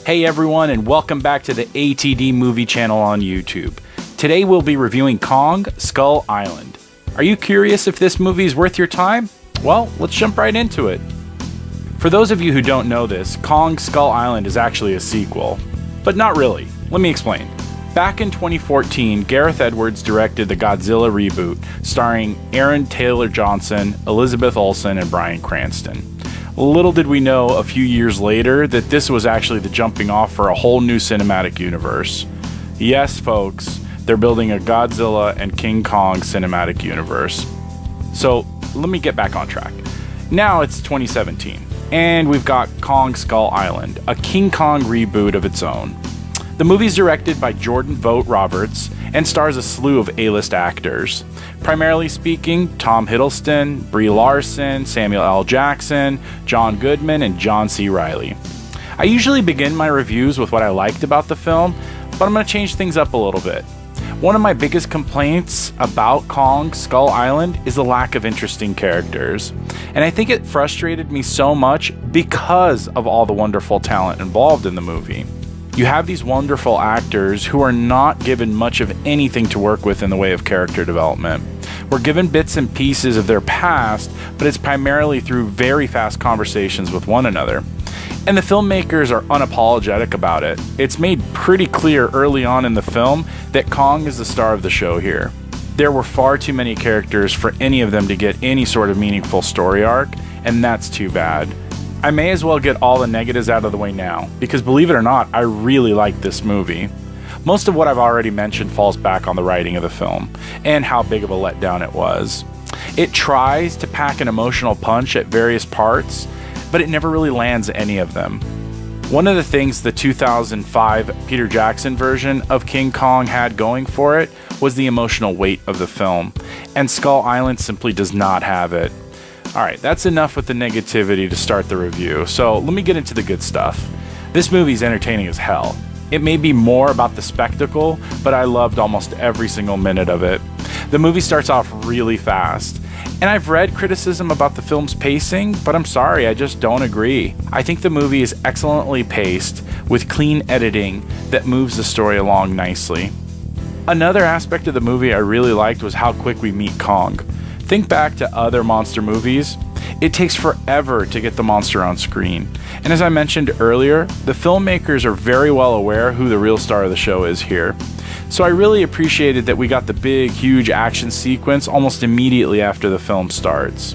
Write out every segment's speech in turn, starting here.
Hey everyone, and welcome back to the ATD Movie channel on YouTube. Today we'll be reviewing Kong: Skull Island. Are you curious if this movie is worth your time? Well, let's jump right into it. For those of you who don't know this, Kong: Skull Island is actually a sequel. But not really. Let me explain. Back in 2014, Gareth Edwards directed the Godzilla reboot, starring Aaron Taylor Johnson, Elizabeth Olsen, and Bryan Cranston. Little did we know a few years later that this was actually the jumping off for a whole new cinematic universe. Yes, folks, they're building a Godzilla and King Kong cinematic universe. So let me get back on track. Now it's 2017, and we've got Kong: Skull Island, a King Kong reboot of its own. The movie's directed by Jordan Vogt Roberts and stars a slew of A-list actors. Primarily speaking, Tom Hiddleston, Brie Larson, Samuel L. Jackson, John Goodman, and John C. Reilly. I usually begin my reviews with what I liked about the film, but I'm going to change things up a little bit. One of my biggest complaints about Kong: Skull Island is the lack of interesting characters, and I think it frustrated me so much because of all the wonderful talent involved in the movie. You have these wonderful actors who are not given much of anything to work with in the way of character development. We're given bits and pieces of their past, but it's primarily through very fast conversations with one another. And the filmmakers are unapologetic about it. It's made pretty clear early on in the film that Kong is the star of the show here. There were far too many characters for any of them to get any sort of meaningful story arc, and that's too bad. I may as well get all the negatives out of the way now, because believe it or not, I really like this movie. Most of what I've already mentioned falls back on the writing of the film, and how big of a letdown it was. It tries to pack an emotional punch at various parts, but it never really lands any of them. One of the things the 2005 Peter Jackson version of King Kong had going for it was the emotional weight of the film, and Skull Island simply does not have it. Alright, that's enough with the negativity to start the review, so let me get into the good stuff. This movie's entertaining as hell. It may be more about the spectacle, but I loved almost every single minute of it. The movie starts off really fast, and I've read criticism about the film's pacing, but I'm sorry, I just don't agree. I think the movie is excellently paced, with clean editing that moves the story along nicely. Another aspect of the movie I really liked was how quick we meet Kong. Think back to other monster movies. It takes forever to get the monster on screen. And as I mentioned earlier, the filmmakers are very well aware who the real star of the show is here. So I really appreciated that we got the big, huge action sequence almost immediately after the film starts.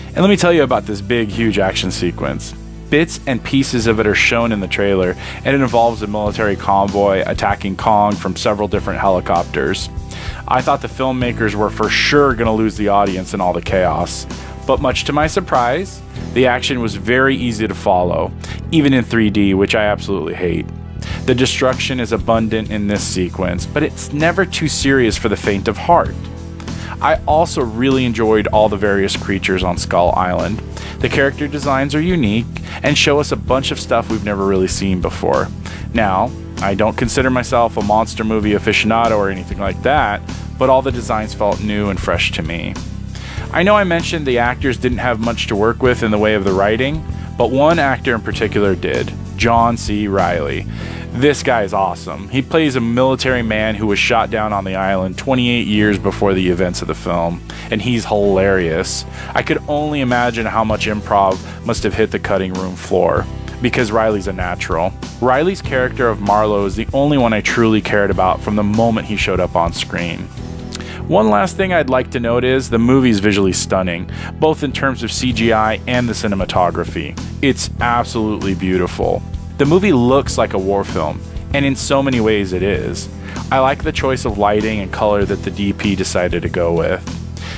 And let me tell you about this big, huge action sequence. Bits and pieces of it are shown in the trailer, and it involves a military convoy attacking Kong from several different helicopters. I thought the filmmakers were for sure going to lose the audience in all the chaos, but much to my surprise, the action was very easy to follow, even in 3D, which I absolutely hate. The destruction is abundant in this sequence, but it's never too serious for the faint of heart. I also really enjoyed all the various creatures on Skull Island. The character designs are unique and show us a bunch of stuff we've never really seen before. Now, I don't consider myself a monster movie aficionado or anything like that, but all the designs felt new and fresh to me. I know I mentioned the actors didn't have much to work with in the way of the writing, but one actor in particular did, John C. Reilly. This guy is awesome. He plays a military man who was shot down on the island 28 years before the events of the film, and he's hilarious. I could only imagine how much improv must have hit the cutting room floor, because Reilly's a natural. Reilly's character of Marlowe is the only one I truly cared about from the moment he showed up on screen. One last thing I'd like to note is the movie's visually stunning, both in terms of CGI and the cinematography. It's absolutely beautiful. The movie looks like a war film, and in so many ways it is. I like the choice of lighting and color that the DP decided to go with.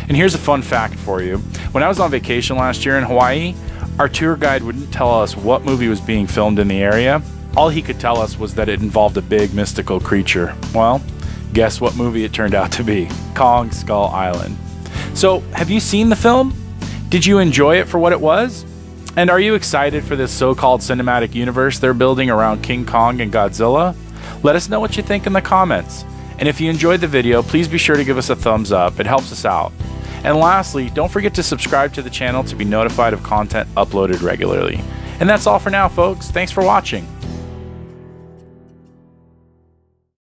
And here's a fun fact for you. When I was on vacation last year in Hawaii, our tour guide wouldn't tell us what movie was being filmed in the area. All he could tell us was that it involved a big mystical creature. Well, guess what movie it turned out to be? Kong: Skull Island. So, have you seen the film? Did you enjoy it for what it was? And are you excited for this so-called cinematic universe they're building around King Kong and Godzilla? Let us know what you think in the comments. And if you enjoyed the video, please be sure to give us a thumbs up. It helps us out. And lastly, don't forget to subscribe to the channel to be notified of content uploaded regularly. And that's all for now, folks. Thanks for watching.